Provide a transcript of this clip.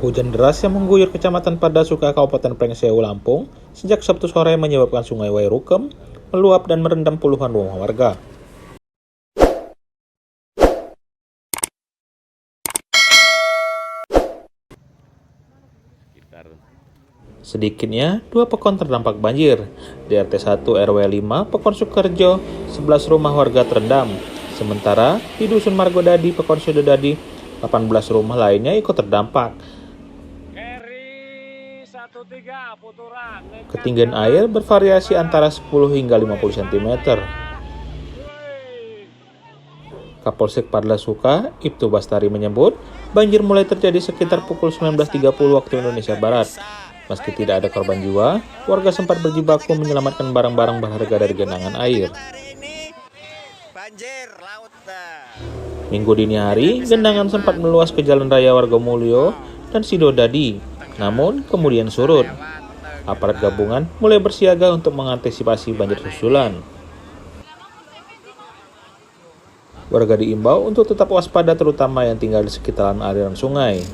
Hujan deras yang mengguyur Kecamatan Pardasuka, Kabupaten Pringsewu, Lampung, sejak Sabtu sore menyebabkan Sungai Wairukem meluap dan merendam puluhan rumah warga. Sedikitnya 2 pekon terdampak banjir. Di RT 1 RW 5 Pekon Sukerjo, 11 rumah warga terendam. Sementara di Dusun Margodadi, Pekon Sudodadi, 18 rumah lainnya ikut terdampak. Ketinggian air bervariasi antara 10 hingga 50 cm. Kapolsek Pardasuka, Ibtu Bastari menyebut, banjir mulai terjadi sekitar pukul 19.30 waktu Indonesia Barat. Meski tidak ada korban jiwa, warga sempat berjibaku menyelamatkan barang-barang berharga dari genangan air. Minggu dini hari, genangan sempat meluas ke Jalan Raya Wargomulyo dan Sidodadi, namun kemudian surut. Aparat gabungan mulai bersiaga untuk mengantisipasi banjir susulan. Warga diimbau untuk tetap waspada, terutama yang tinggal di sekitaran aliran sungai.